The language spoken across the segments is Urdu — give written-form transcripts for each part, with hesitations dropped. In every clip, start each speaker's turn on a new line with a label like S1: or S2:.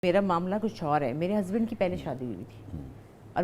S1: میرا معاملہ کچھ اور ہے. میرے ہسبینڈ کی پہلے شادی ہوئی تھی اور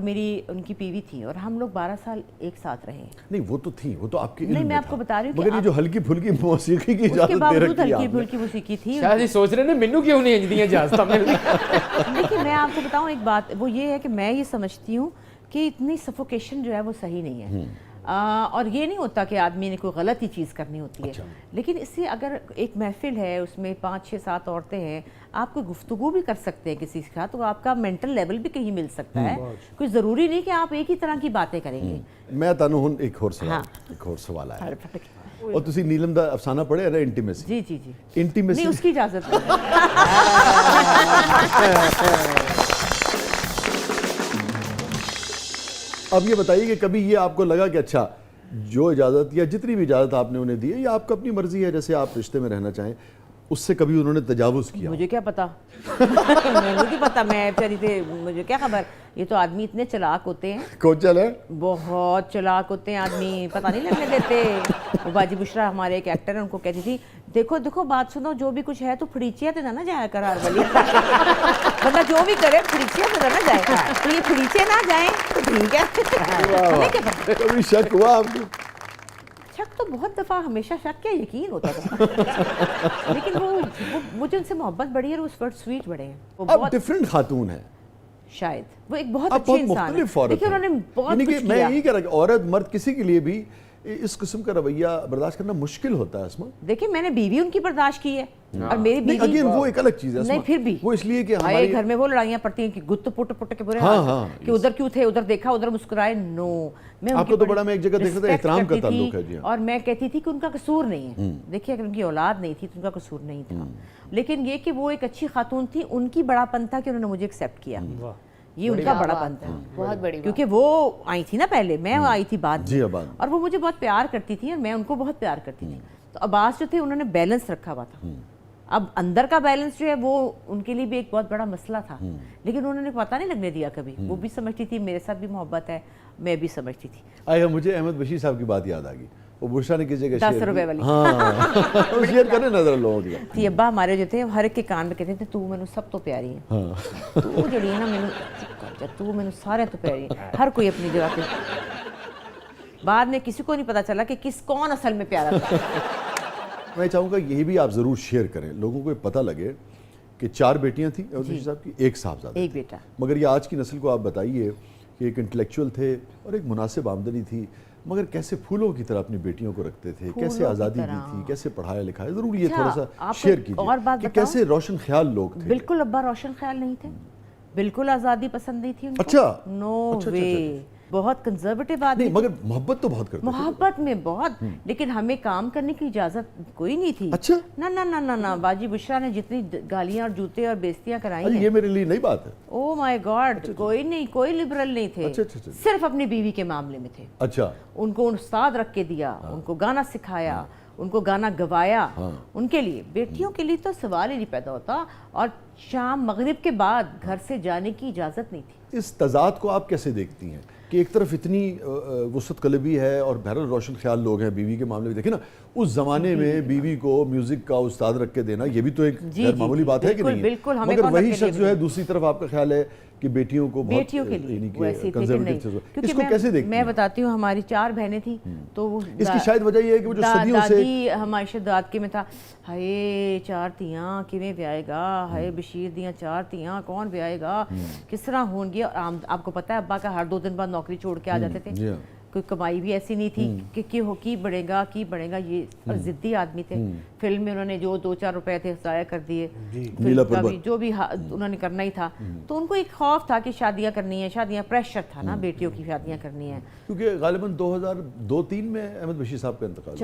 S1: ان کی بیوی تھی اور ہم لوگ 12 سال ایک ساتھ رہے.
S2: نہیں وہ تو تھی, وہ تو آپ کے
S1: نہیں میں آپ کو بتا رہی ہوں
S2: مگر یہ جو ہلکی پھلکی موسیقی کی
S1: اس کے
S2: اجازت دے
S1: باوجود
S2: رکھی
S1: ہلکی پھلکی موسیقی تھی.
S3: شاید یہ سوچ رہے ہیں مینو کیوں نہیں انجدی اجازت میں.
S1: دیکھیے میں آپ کو بتاؤں ایک بات, وہ یہ ہے کہ میں یہ سمجھتی ہوں کہ اتنی سفوکیشن جو ہے وہ صحیح نہیں ہے. اور یہ نہیں ہوتا کہ آدمی نے کوئی غلط ہی چیز کرنی ہوتی ہے, لیکن اس سے اگر ایک محفل ہے اس میں 5 6 7 عورتیں ہیں, آپ کوئی گفتگو بھی کر سکتے ہیں کسی کے ساتھ, تو آپ کا مینٹل لیول بھی کہیں مل سکتا ہے. کوئی ضروری نہیں کہ آپ ایک ہی طرح کی باتیں کریں گے.
S2: میں تانوں ہن ایک اور سوال آیا اور تسی نیلم دا افسانہ پڑھے ہے نا انٹیمیسی.
S1: جی جی جی
S2: انٹیمیسی
S1: نہیں اس کی اجازت نہیں.
S2: اب یہ بتائیے کہ کبھی یہ آپ کو لگا کہ اچھا جو اجازت یا جتنی بھی اجازت آپ نے انہیں دی ہے یا آپ کو اپنی مرضی ہے جیسے آپ رشتے میں رہنا چاہیں, اس سے کبھی انہوں نے تجاوز کیا؟
S1: مجھے کیا پتا, مجھے نہیں پتا, میں بیچاری تھے, مجھے کیا خبر. یہ تو آدمی اتنے چلاک ہوتے ہیں,
S2: کوچل ہے,
S1: بہت چلاک ہوتے ہیں آدمی, پتہ نہیں لگنے دیتے. وہ باجی بشرا ہمارے ایک ایکٹر ہیں, ان کو کہتی تھی دیکھو دیکھو بات سنو, جو بھی کچھ ہے تو پھڑیچیا تو نہ جایا کر ہر والی, مطلب جو بھی کرے پھڑیچیا تو نہ جائے, تو یہ پھڑیچے نہ جائیں تو ٹھیک ہے.
S2: کبھی شک ہوا آپ کو؟
S1: شک تو بہت دفعہ, ہمیشہ شک کیا یقین ہوتا تھا, لیکن وہ مجھے ان سے محبت بڑی ہے اور اس وقت سویٹ بڑے ہیں. وہ
S2: اب ڈیفرنٹ خاتون ہے
S1: شاید, وہ ایک بہت اچھے انسان ہے, لیکن انہوں نے بہت کچھ کیا.
S2: میں یہی کہہ رہا کہ عورت مرد کسی کے لیے بھی اس قسم کا رویہ برداشت کرنا مشکل ہوتا ہے. اسما
S1: دیکھیں میں نے بیوی ان کی برداشت کی ہے اور میری بیوی
S2: اگین وہ ایک الگ چیز ہے.
S1: نہیں پھر بھی
S2: وہ اس لیے کہ
S1: ہمارے گھر میں وہ لڑائیاں پڑتی ہیں کہ گت پٹ پٹ کے برے حال کہ ادھر کیوں تھے, ادھر دیکھا ادھر مسکرائے. نو, میں
S2: آپ کو تو بڑا میں ایک جگہ دیکھتا تھا احترام کا تعلق ہے. جی
S1: اور میں کہتی تھی کہ ان کا قصور نہیں ہے. دیکھیے اگر ان کی اولاد نہیں تھی تو ان کا قصور نہیں تھا, لیکن یہ کہ وہ ایک اچھی خاتون تھی, ان کی بڑا پن تھا کہ انہوں نے مجھے ایکسیپٹ کیا. یہ ان کا بڑا پن تھا,
S4: بہت بڑی,
S1: کیونکہ وہ آئی تھی نا پہلے, میں آئی تھی بعد میں,
S2: میں
S1: اور وہ مجھے بہت پیار کرتی تھی اور میں ان کو بہت پیار کرتی تھی. تو عباس جو تھے انہوں نے بیلنس رکھا ہوا تھا. اب اندر کا بیلنس جو ہے وہ ان کے لیے بھی ایک بہت بڑا مسئلہ تھا, لیکن انہوں نے پتہ نہیں لگنے دیا کبھی. وہ بھی سمجھتی تھی میرے ساتھ بھی محبت ہے, میں بھی سمجھتی تھی.
S2: آئے مجھے احمد بشیر صاحب کی بات یاد آ گئی, وہ بشرا نے کسی جگہ
S1: 10 روپے والی
S2: شیئر کرنے نظر لوگوں کی
S1: تھی. ابا ہمارے جو تھے ہر ایک کے کان میں کہتے تھے تو مینوں سب تو پیاری ہے, تو جڑی ہے نا مینوں, تو مینوں سارے تو پیاری ہے. ہر کوئی اپنی جگہ پہ. بعد میں کسی کو نہیں پتا چلا کہ کون اصل میں پیارا تھا.
S2: میں چاہوں گا یہی بھی آپ ضرور شیئر کریں, لوگوں کو پتہ لگے کہ 4 بیٹیاں تھیں احمد بشیر صاحب کی, 1 صاحبزادہ,
S1: ایک بیٹا. مگر
S2: یہ آج کی نسل کو آپ بتائیے کہ ایک انٹلیکچوئل تھے اور ایک مناسب آمدنی تھی, مگر کیسے پھولوں کی طرح اپنی بیٹیوں کو رکھتے تھے, کیسے آزادی دی تھی, کیسے پڑھایا لکھایا. ضرور یہ تھوڑا سا شیئر کیجیے کہ کیسے روشن خیال لوگ تھے.
S1: بالکل ابا روشن خیال نہیں تھے, بالکل آزادی پسند نہیں تھی ان کو.
S2: اچھا,
S1: نو وے, بہت کنزرویٹو آدمی.
S2: مگر محبت تو بہت کرتے تھے.
S1: محبت میں بہت, لیکن ہمیں کام کرنے کی اجازت کوئی نہیں تھی.
S2: اچھا,
S1: نہ نہ نہ نہ, باجی بشرا نے جتنی گالیاں اور جوتے اور بیزتیاں کرائی ہیں,
S2: یہ میرے لیے نئی بات ہے.
S1: او مائی گاڈ, کوئی نہیں, کوئی لبرل نہیں تھے, صرف اپنی بیوی کے معاملے میں تھے.
S2: اچھا,
S1: ان کو استاد رکھ کے دیا, ان کو گانا سکھایا, ان کو گانا گوایا. ان کے لیے, بیٹیوں کے لیے تو سوال ہی نہیں پیدا ہوتا. اور شام مغرب کے بعد گھر سے جانے کی اجازت نہیں تھی.
S2: اس تضاد کو آپ کیسے دیکھتی ہیں کہ ایک طرف اتنی وسعت قلبی ہے اور بہرحال روشن خیال لوگ ہیں بیوی کے معاملے میں. دیکھیں نا اس زمانے میں بیوی کو میوزک کا استاد رکھ کے دینا یہ بھی تو ایک غیر معمولی بات ہے کہ نہیں, مگر وہی شخص جو ہے دوسری طرف آپ کا خیال ہے کہ بیٹیوں کو بہت اس کو کیسے دیکھتی ہیں؟
S1: میں بتاتی ہوں, ہماری 4 بہنیں تھیں, تو
S2: اس کی شاید وجہ یہ ہے کہ وہ جو صدیوں سے
S1: دادی ہماری دادکے میں تھا, ہائے 4 تیاں کیویں بیائے گا, ہائے بشیر دیاں 4 تیاں کون بیائے گا, کس طرح ہون گیا. آپ کو پتہ ہے ابا کا ہر 2 دن بعد نوکری چھوڑ کے آ جاتے تھے, کوئی کمائی بھی ایسی نہیں تھی کہ کی بڑھے گا کی بڑھے گا. یہ ضدی آدمی تھے. فلم میں انہوں نے جو 2-4 روپے تھے ضائع کر دیے, جو بھی انہوں نے کرنا ہی تھا. تو ان کو ایک خوف تھا کہ شادیاں کرنی ہیں, شادیاں پریشر تھا نا, بیٹیوں کی شادیاں کرنی ہیں.
S2: کیونکہ غالباً 2002-3 میں احمد بشیر صاحب کا انتقال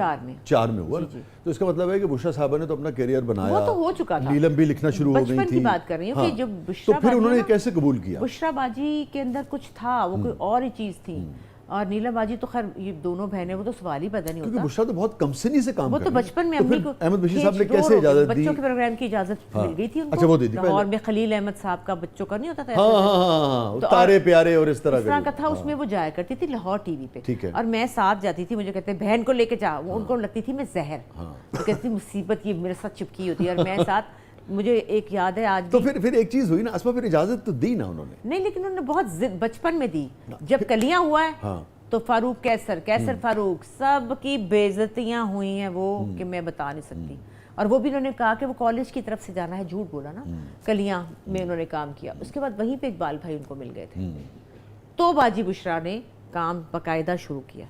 S1: 4
S2: میں ہوا, تو اس کا مطلب ہے کہ بشرا صاحبہ نے تو اپنا کیریئر بنایا,
S1: وہ تو ہو چکا تھا,
S2: نیلم بھی لکھنا شروع ہو گئی
S1: بچپن
S2: تھی.
S1: کی بات کر رہی ہوں کہ جب
S2: تو پھر انہوں نے کیسے قبول کیا؟
S1: بشرا باجی کے اندر کچھ تھا, وہ کوئی اور ہی چیز تھی. اور نیلم باجی تو خیر یہ دونوں بہنیں, وہ تو سوال ہی پیدا نہیں ہوتا.
S2: کیونکہ بشرا تو بہت کم سنی سے کام
S1: وہ تو بچپن میں امی کو
S2: احمد بشیر صاحب نے کیسے اجازت دی؟
S1: بچوں کے پروگرام کی اجازت مل گئی تھی ان
S2: اچھا, وہ دے دی
S1: لاہور میں. خلیل احمد صاحب کا بچوں کا نہیں ہوتا تھا,
S2: ہاں تارے پیارے اور اس طرح
S1: کا تھا. اس میں وہ جایا کرتی تھی لاہور ٹی وی پہ, اور میں ساتھ جاتی تھی. مجھے کہتے ہیں بہن کو لے کے جا, ان کو لگتی تھی میں زہر, تو کہتی مصیبت یہ میرے ساتھ چپکی ہوتی ہے, اور میں ساتھ مجھے ایک یاد ہے آج
S2: تو پھر ایک چیز ہوئی نا اسما، پھر اجازت تو دی نا انہوں نے؟
S1: نہیں، لیکن انہوں نے بہت بچپن میں دی. جب کلیاں ہوا ہے تو فاروق کیسر فاروق سب کی بے عزتیاں ہوئی ہیں وہ کہ میں بتا نہیں سکتی. اور وہ بھی انہوں نے کہا کہ وہ کالج کی طرف سے جانا ہے، جھوٹ بولا نا. کلیاں میں انہوں نے کام کیا. اس کے بعد وہیں پہ اقبال بھائی ان کو مل گئے تھے، تو باجی بشرا نے کام باقاعدہ شروع کیا.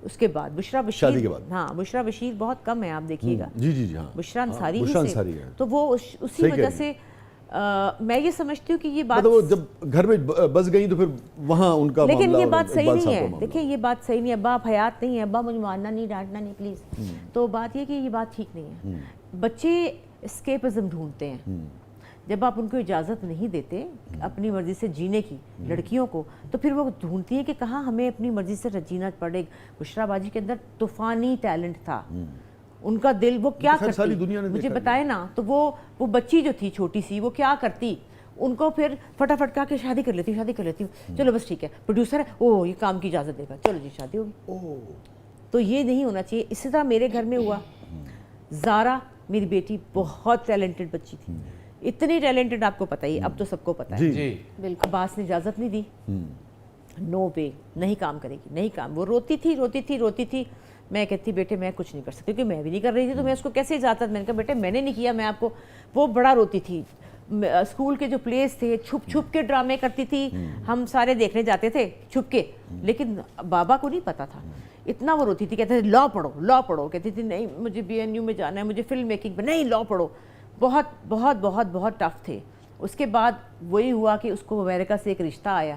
S1: اس کے بعد بشرا بشیر،
S2: شادی کے بعد
S1: ہاں بشرا بشیر بہت کم ہے، آپ دیکھیے گا.
S2: جی ہاں،
S1: بشرا انصاری ہی
S2: بشرا
S1: سے،
S2: انصاری ہے.
S1: تو وہ اسی وجہ سے میں یہ سمجھتی ہوں کہ یہ بات،
S2: مطلب وہ جب گھر میں بس گئی تو پھر وہاں ان کا معاملہ.
S1: لیکن یہ بات صحیح نہیں ہے. دیکھیں یہ بات صحیح نہیں ہے. ابا آپ حیات نہیں ہے، ابا مجھے مارنا نہیں، ڈانٹنا نہیں پلیز. تو بات یہ کہ یہ بات ٹھیک نہیں ہے. بچے اسکیپزم ڈھونڈتے ہیں. جب آپ ان کو اجازت نہیں دیتے اپنی مرضی سے جینے کی لڑکیوں کو، تو پھر وہ ڈھونڈتی ہیں کہ کہاں ہمیں اپنی مرضی سے جینا پڑے. بشرا باجی کے اندر طوفانی ٹیلنٹ تھا. ان کا دل، وہ کیا کرتی مجھے بتائے نا. تو وہ بچی جو تھی چھوٹی سی، وہ کیا کرتی، ان کو پھر فٹافٹ کہا کہ شادی کر لیتی ہوں. چلو بس ٹھیک ہے، پروڈیوسر ہے، او یہ کام کی اجازت دے گا، چلو جی شادی ہوگی. تو یہ نہیں ہونا چاہیے. اسی طرح میرے گھر میں ہوا. زارا میری بیٹی بہت ٹیلنٹڈ بچی تھی، اتنی ٹیلنٹڈ آپ کو پتہ ہی، اب تو سب کو پتہ ہے. بالکل. عباس نے اجازت نہیں دی. نو وے، نہیں کام کرے گی، نہیں کام. وہ روتی تھی. میں کہتی بیٹے میں کچھ نہیں کر سکتی، کیونکہ میں بھی نہیں کر رہی تھی تو میں اس کو کیسے اجازت. میں نے کہا بیٹے میں نے نہیں کیا، میں آپ کو. وہ بڑا روتی تھی. اسکول کے جو پلیز تھے چھپ کے ڈرامے کرتی تھی، ہم سارے دیکھنے جاتے تھے چھپ کے، لیکن بابا کو نہیں پتا تھا. اتنا وہ روتی تھی. کہتے تھے لا پڑھو. کہتی تھی نہیں مجھے BNU میں جانا ہے، مجھے فلم میکنگ میں. نہیں لا پڑھو. بہت بہت بہت بہت ٹف تھے. اس کے بعد وہی ہوا کہ اس کو امریکہ سے ایک رشتہ آیا،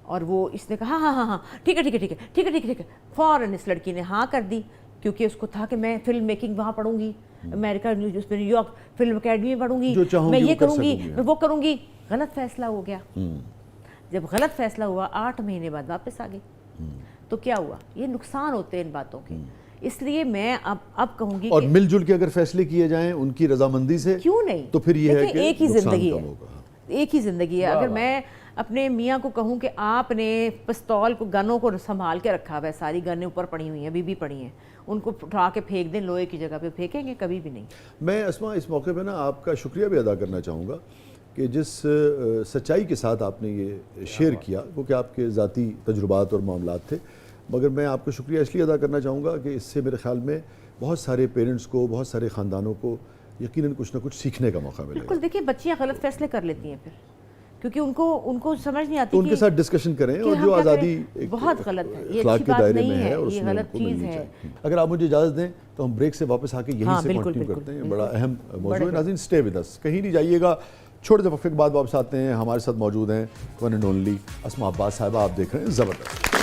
S1: اور وہ اس نے کہا ہاں ٹھیک ہے. فوراً اس لڑکی نے ہاں کر دی، کیونکہ اس کو تھا کہ میں فلم میکنگ وہاں پڑھوں گی، امریکہ نیو یارک فلم اکیڈمی میں پڑھوں گی، میں یہ کروں گی، میں وہ کروں گی. غلط فیصلہ ہو گیا. جب غلط فیصلہ ہوا 8 مہینے بعد واپس آ گئی. تو کیا ہوا؟ یہ نقصان ہوتے ہیں ان باتوں کے. اس لیے میں اب کہوں گی
S2: اور مل جل کے اگر فیصلے کیے جائیں ان کی رضامندی سے،
S1: کیوں نہیں؟
S2: تو پھر یہ ہے کہ
S1: ایک ہی زندگی ہے،
S2: ہوگا.
S1: ایک ہی زندگی ہے. اگر میں اپنے میاں کو کہوں کہ آپ نے پستول کو، گنوں کو سنبھال کے رکھا ہوا ہے، ساری گنیں اوپر پڑی ہوئی ہیں، بھی پڑی ہیں، ان کو اٹھا کے پھینک دیں لوہے کی جگہ پہ، پھینکیں گے؟ کبھی بھی نہیں.
S2: میں اسما اس موقع پہ نا آپ کا شکریہ بھی ادا کرنا چاہوں گا کہ جس سچائی کے ساتھ آپ نے یہ شیئر کیا، وہ کہ آپ کے ذاتی تجربات اور معاملات تھے، مگر میں آپ کا شکریہ اس لیے ادا کرنا چاہوں گا کہ اس سے میرے خیال میں بہت سارے پیرنٹس کو، بہت سارے خاندانوں کو یقیناً کچھ نہ کچھ سیکھنے کا موقع ملے گا.
S1: بالکل. دیکھیے بچیاں غلط فیصلے کر لیتی ہیں پھر، کیونکہ ان کو سمجھ نہیں آتی.
S2: تو ان کے ساتھ ڈسکشن کریں، اور جو آزادی
S1: بہت غلط ہے، یہ
S2: اخلاق
S1: اچھی
S2: کے
S1: بات
S2: دائرے
S1: نہیں
S2: میں
S1: ہے،
S2: اور اس
S1: یہ
S2: میں
S1: غلط چیز ہے.
S2: اگر آپ مجھے اجازت دیں تو ہم بریک سے واپس آ کے یہیں سے کنٹینیو کرتے ہیں. بڑا اہم موضوع ہے. ناظرین اسٹے ود اس، کہیں نہیں جائیے گا. چھوٹے سے وقفے کے بعد واپس آتے ہیں. ہمارے ساتھ موجود ہیں ون اینڈ اونلی اسما عباس صاحبہ. آپ دیکھ رہے ہیں زبردست.